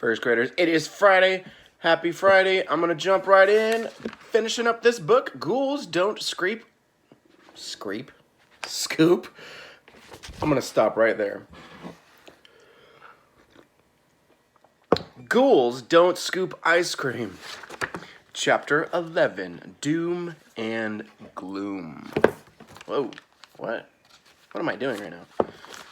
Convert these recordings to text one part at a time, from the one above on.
First graders, it is Friday. Happy Friday. I'm going to jump right in. Finishing up this book, Ghouls Don't Scoop. I'm going to stop right there. Ghouls Don't Scoop Ice Cream. Chapter 11, Doom and Gloom. Whoa, what? What am I doing right now?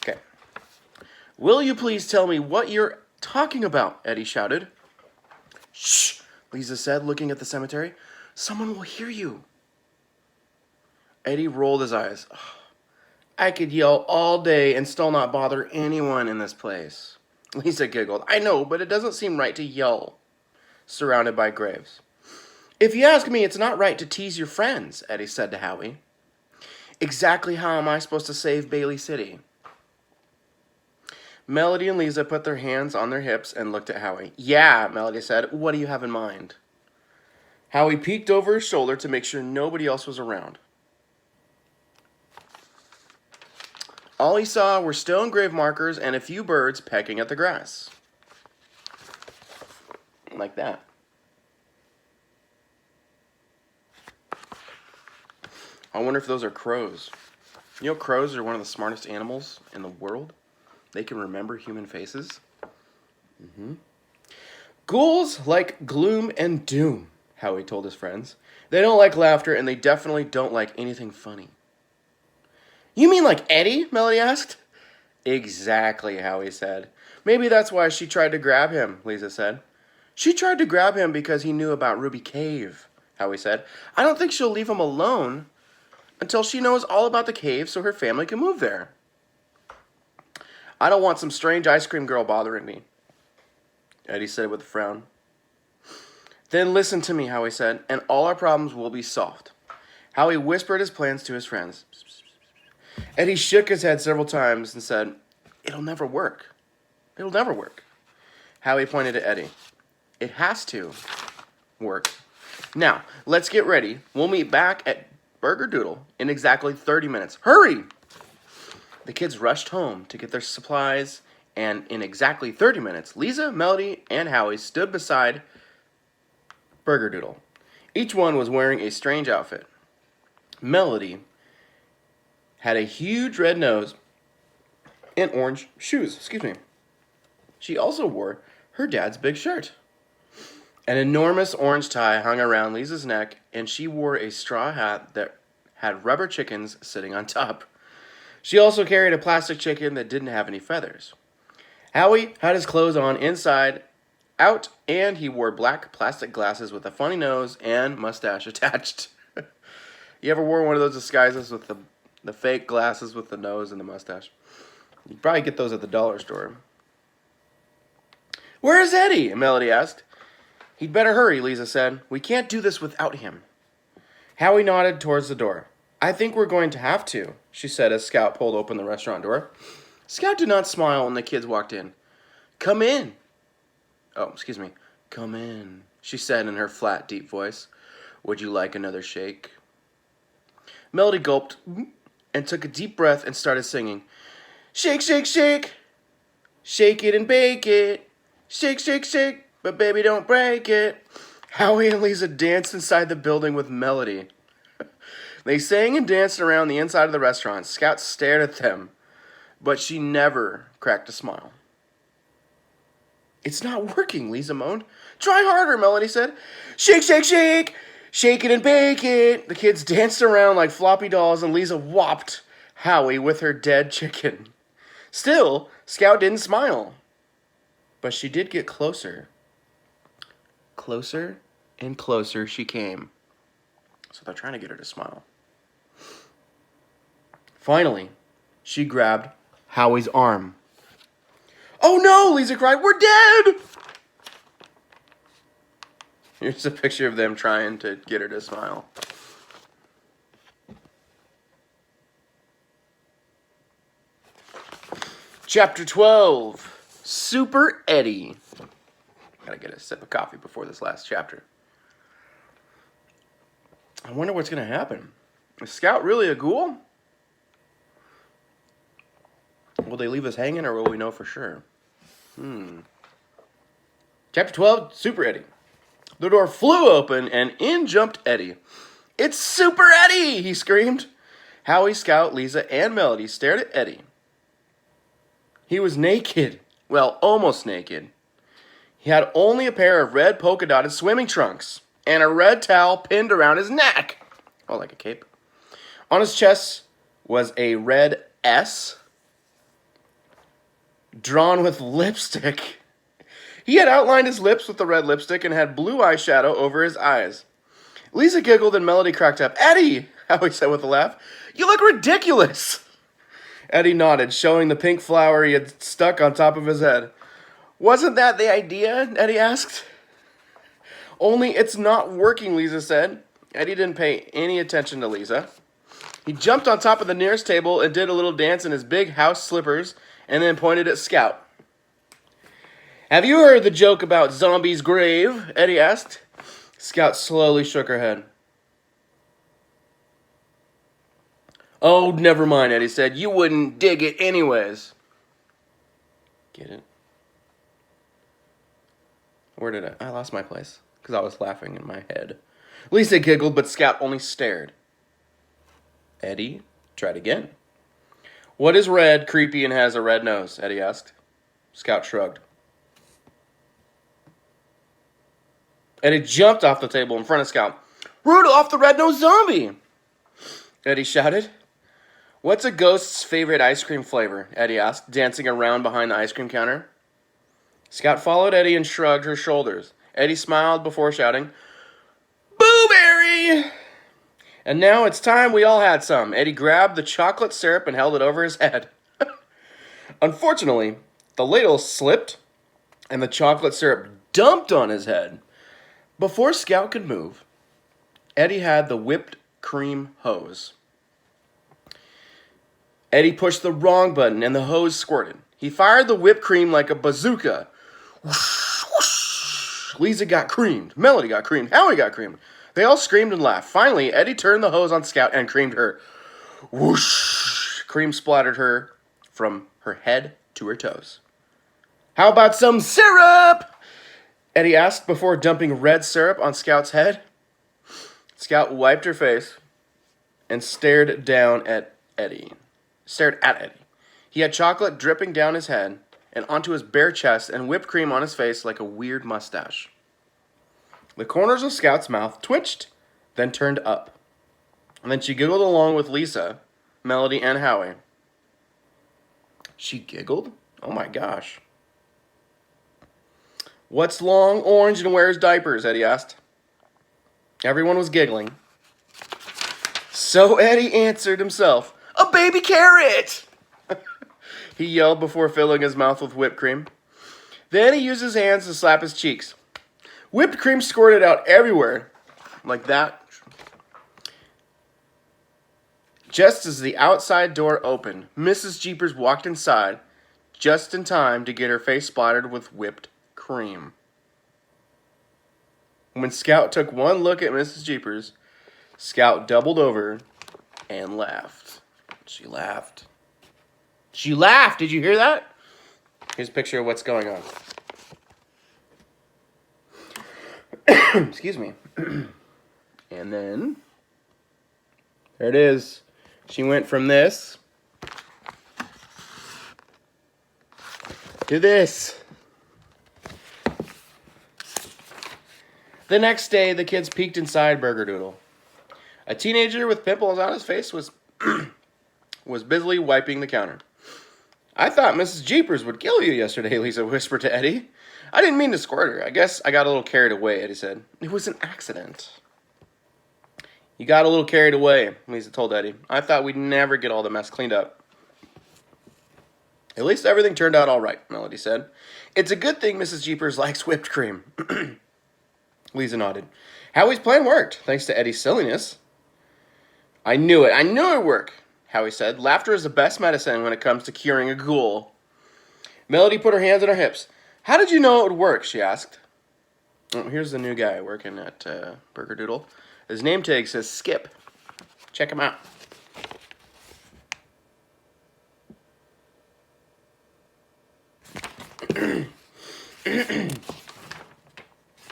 Okay. Will you please tell me what you're talking about? Eddie shouted. Shh, Lisa said, looking at the cemetery. Someone will hear you. Eddie rolled his eyes. I could yell all day and still not bother anyone in this place. Lisa giggled. I know, but it doesn't seem right to yell, surrounded by graves. If you ask me, it's not right to tease your friends, Eddie said to Howie. Exactly how am I supposed to save Bailey City? Melody and Lisa put their hands on their hips and looked at Howie. Yeah, Melody said. What do you have in mind? Howie peeked over his shoulder to make sure nobody else was around. All he saw were stone grave markers and a few birds pecking at the grass. Like that. I wonder if those are crows. You know, crows are one of the smartest animals in the world. They can remember human faces. Ghouls like gloom and doom, Howie told his friends. They don't like laughter, and they definitely don't like anything funny. You mean like Eddie? Melody asked. Exactly, Howie said. Maybe that's why she tried to grab him, Lisa said. She tried to grab him because he knew about Ruby Cave, Howie said. I don't think she'll leave him alone until she knows all about the cave so her family can move there. I don't want some strange ice cream girl bothering me, Eddie said with a frown. Then listen to me, Howie said, and all our problems will be solved. Howie whispered his plans to his friends. Eddie shook his head several times and said, It'll never work. It'll never work. Howie pointed to Eddie. It has to work. Now, let's get ready. We'll meet back at Burger Doodle in exactly 30 minutes. Hurry! The kids rushed home to get their supplies, and in exactly 30 minutes, Lisa, Melody, and Howie stood beside Burger Doodle. Each one was wearing a strange outfit. Melody had a huge red nose and orange shoes. She also wore her dad's big shirt. An enormous orange tie hung around Lisa's neck, and she wore a straw hat that had rubber chickens sitting on top. She also carried a plastic chicken that didn't have any feathers. Howie had his clothes on inside out, and he wore black plastic glasses with a funny nose and mustache attached. You ever wore one of those disguises with the fake glasses with the nose and the mustache? You'd probably get those at the dollar store. Where's Eddie? Melody asked. He'd better hurry, Lisa said. We can't do this without him. Howie nodded towards the door. I think we're going to have to, she said as Scout pulled open the restaurant door. Scout did not smile when the kids walked in. Come in. Come in, she said in her flat, deep voice. Would you like another shake? Melody gulped and took a deep breath and started singing. Shake, shake, shake. Shake it and bake it. Shake, shake, shake. But baby, don't break it. Howie and Lisa danced inside the building with Melody. They sang and danced around the inside of the restaurant. Scout stared at them, but she never cracked a smile. It's not working, Lisa moaned. Try harder, Melody said. Shake, shake, shake. Shake it and bake it. The kids danced around like floppy dolls, and Lisa whopped Howie with her dead chicken. Still, Scout didn't smile, but she did get closer. Closer and closer she came. So they're trying to get her to smile. Finally, she grabbed Howie's arm. Oh no, Lisa cried, we're dead! Here's a picture of them trying to get her to smile. Chapter 12, Super Eddie. Gotta get a sip of coffee before this last chapter. I wonder what's gonna happen. Is Scout really a ghoul? Will they leave us hanging, or will we know for sure? Chapter 12, Super Eddie. The door flew open, and in jumped Eddie. "It's Super Eddie!" he screamed. Howie, Scout, Lisa, and Melody stared at Eddie. He was naked. Well, almost naked. He had only a pair of red polka-dotted swimming trunks and a red towel pinned around his neck. Oh, like a cape. On his chest was a red S drawn with lipstick. He had outlined his lips with the red lipstick and had blue eyeshadow over his eyes. Lisa giggled and Melody cracked up. "Eddie," Howie said with a laugh, "you look ridiculous." Eddie nodded, showing the pink flower he had stuck on top of his head. "Wasn't that the idea?" Eddie asked. "Only it's not working," Lisa said. Eddie didn't pay any attention to Lisa. He jumped on top of the nearest table and did a little dance in his big house slippers and then pointed at Scout. "Have you heard the joke about Zombie's grave?" Eddie asked. Scout slowly shook her head. "Oh, never mind," Eddie said. "You wouldn't dig it anyways." Get it? Where did I lost my place because I was laughing in my head. Lisa giggled, but Scout only stared. Eddie tried again. "What is red, creepy, and has a red nose?" Eddie asked. Scout shrugged. Eddie jumped off the table in front of Scout. "Rudolph the Red-Nosed Zombie!" Eddie shouted. "What's a ghost's favorite ice cream flavor?" Eddie asked, dancing around behind the ice cream counter. Scout followed Eddie and shrugged her shoulders. Eddie smiled before shouting, "Blueberry!" "And now it's time we all had some." Eddie grabbed the chocolate syrup and held it over his head. Unfortunately, the ladle slipped and the chocolate syrup dumped on his head. Before Scout could move, Eddie had the whipped cream hose. Eddie pushed the wrong button and the hose squirted. He fired the whipped cream like a bazooka. Whoosh, whoosh. Lisa got creamed. Melody got creamed. Howie got creamed. They all screamed and laughed. Finally, Eddie turned the hose on Scout and creamed her. Whoosh! Cream splattered her from her head to her toes. "How about some syrup?" Eddie asked before dumping red syrup on Scout's head. Scout wiped her face and stared at Eddie. He had chocolate dripping down his head and onto his bare chest and whipped cream on his face like a weird mustache. The corners of Scout's mouth twitched, then turned up. And then she giggled along with Lisa, Melody, and Howie. She giggled? Oh my gosh. "What's long, orange, and wears diapers?" Eddie asked. Everyone was giggling. So Eddie answered himself, "A baby carrot!" He yelled before filling his mouth with whipped cream. Then he used his hands to slap his cheeks. Whipped cream squirted out everywhere, like that. Just as the outside door opened, Mrs. Jeepers walked inside, just in time to get her face splattered with whipped cream. When Scout took one look at Mrs. Jeepers, Scout doubled over and laughed. She laughed. She laughed! Did you hear that? Here's a picture of what's going on. Excuse me. And then, there it is. She went from this to this. The next day, the kids peeked inside Burgerdoodle. A teenager with pimples on his face was busily wiping the counter. "I thought Mrs. Jeepers would kill you yesterday," Lisa whispered to Eddie. "I didn't mean to squirt her. I guess I got a little carried away," Eddie said. "It was an accident." "You got a little carried away," Lisa told Eddie. "I thought we'd never get all the mess cleaned up." "At least everything turned out all right," Melody said. "It's a good thing Mrs. Jeepers likes whipped cream." Lisa nodded. "Howie's plan worked, thanks to Eddie's silliness." I knew it would work," Howie said. "Laughter is the best medicine when it comes to curing a ghoul." Melody put her hands on her hips. "How did you know it would work?" she asked. Oh, here's the new guy working at Burgerdoodle. His name tag says Skip. Check him out.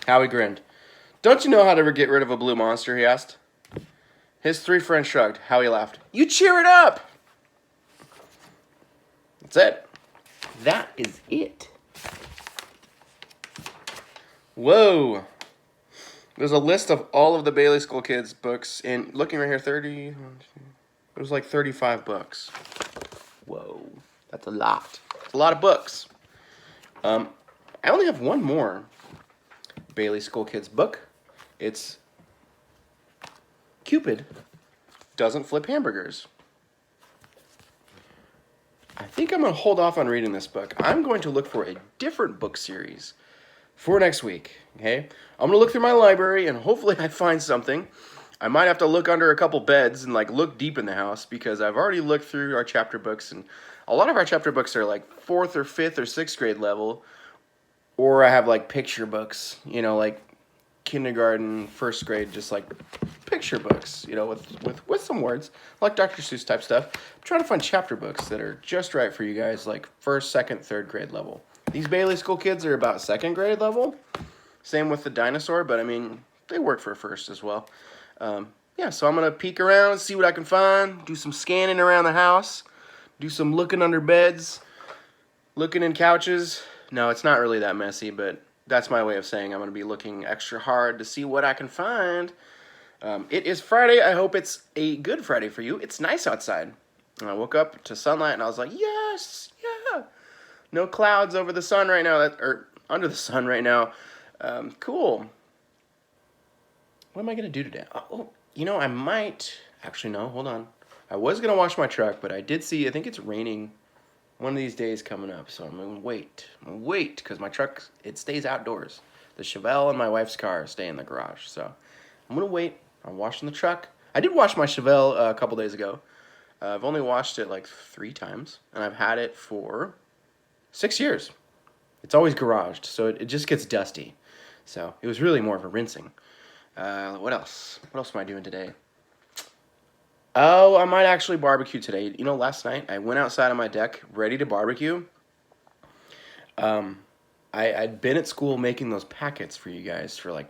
Howie grinned. Don't you know how to get rid of a blue monster, he asked. His three friends shrugged. Howie laughed. You cheer it up! That's it. That is it. Whoa. There's a list of all of the Bailey School Kids books, and looking right here, 30, it was like 35 books. Whoa, that's a lot. It's a lot of books. I only have one more Bailey School Kids book. It's Cupid Doesn't Flip Hamburgers. I think I'm going to hold off on reading this book. I'm going to look for a different book series for next week, okay? I'm going to look through my library, and hopefully I find something. I might have to look under a couple beds and, like, look deep in the house, because I've already looked through our chapter books, and a lot of our chapter books are, like, 4th or 5th or 6th grade level, or I have, like, picture books, you know, like kindergarten, 1st grade, just, like, picture books, you know, with some words, like Dr. Seuss type stuff. I'm trying to find chapter books that are just right for you guys, like 1st, 2nd, 3rd grade level. These Bailey School Kids are about 2nd grade level. Same with the dinosaur, but I mean, they work for 1st as well. Yeah, so I'm going to peek around, see what I can find, do some scanning around the house, do some looking under beds, looking in couches. No, it's not really that messy, but that's my way of saying I'm going to be looking extra hard to see what I can find. It is Friday. I hope it's a good Friday for you. It's nice outside. And I woke up to sunlight, and I was like, yes, yeah. No clouds over the sun right now, or under the sun right now. Cool. What am I going to do today? Oh, you know, I might... Actually, no, hold on. I was going to wash my truck, but I did see... I think it's raining one of these days coming up, so I'm going to wait. I'm going to wait, because my truck, it stays outdoors. The Chevelle and my wife's car stay in the garage, so I'm going to wait. I'm washing the truck. I did wash my Chevelle a couple days ago. I've only washed it like 3 times, and I've had it for 6 years. It's always garaged, so it just gets dusty. So it was really more of a rinsing. What else? What else am I doing today? Oh, I might actually barbecue today. You know, last night I went outside on my deck ready to barbecue. I'd been at school making those packets for you guys for like...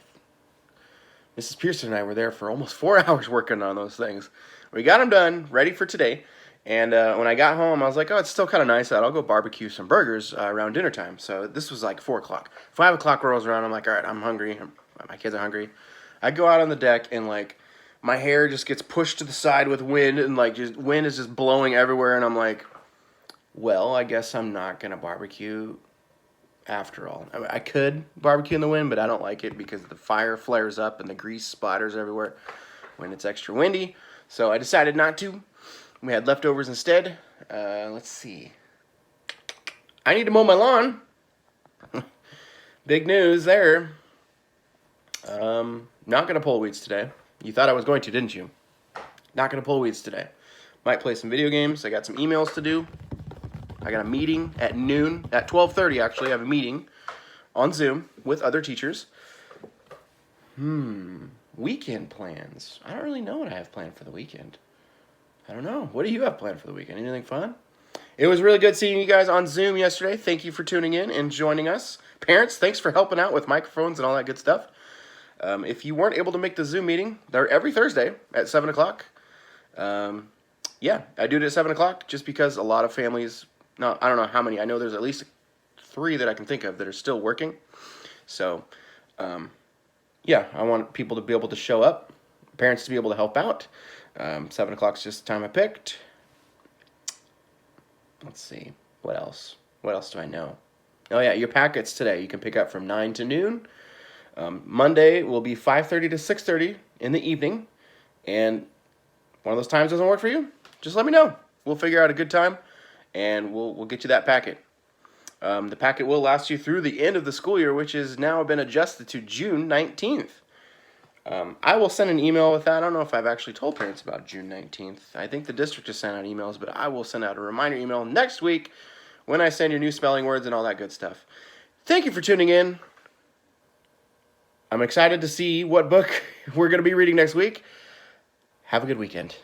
Mrs. Pearson and I were there for almost 4 hours working on those things. We got them done, ready for today. And when I got home, I was like, oh, it's still kind of nice out. I'll go barbecue some burgers around dinner time. So this was like 4 o'clock. 5 o'clock rolls around. I'm like, all right, I'm hungry. My kids are hungry. I go out on the deck, and like my hair just gets pushed to the side with wind, and like just wind is just blowing everywhere. And I'm like, well, I guess I'm not going to barbecue after all. I mean, I could barbecue in the wind, but I don't like it because the fire flares up and the grease splatters everywhere when it's extra windy. So I decided not to. We had leftovers instead. Let's see. I need to mow my lawn. Big news there. Not going to pull weeds today. You thought I was going to, didn't you? Not going to pull weeds today. Might play some video games. I got some emails to do. I got a meeting at noon. At 12:30, actually, I have a meeting on Zoom with other teachers. Weekend plans. I don't really know what I have planned for the weekend. I don't know. What do you have planned for the weekend? Anything fun? It was really good seeing you guys on Zoom yesterday. Thank you for tuning in and joining us. Parents, thanks for helping out with microphones and all that good stuff. If you weren't able to make the Zoom meeting, they're every Thursday at 7 o'clock. Yeah, I do it at 7 o'clock just because a lot of families, no, I don't know how many. I know there's at least 3 that I can think of that are still working. So, yeah, I want people to be able to show up, parents to be able to help out. 7 o'clock is just the time I picked. Let's see. What else? What else do I know? Oh, yeah, your packets today. You can pick up from 9 to noon. Monday will be 5:30 to 6:30 in the evening. And one of those times doesn't work for you, just let me know. We'll figure out a good time, and we'll get you that packet. The packet will last you through the end of the school year, which has now been adjusted to June 19th. I will send an email with that. I don't know if I've actually told parents about June 19th. I think the district just sent out emails, but I will send out a reminder email next week when I send your new spelling words and all that good stuff. Thank you for tuning in. I'm excited to see what book we're going to be reading next week. Have a good weekend.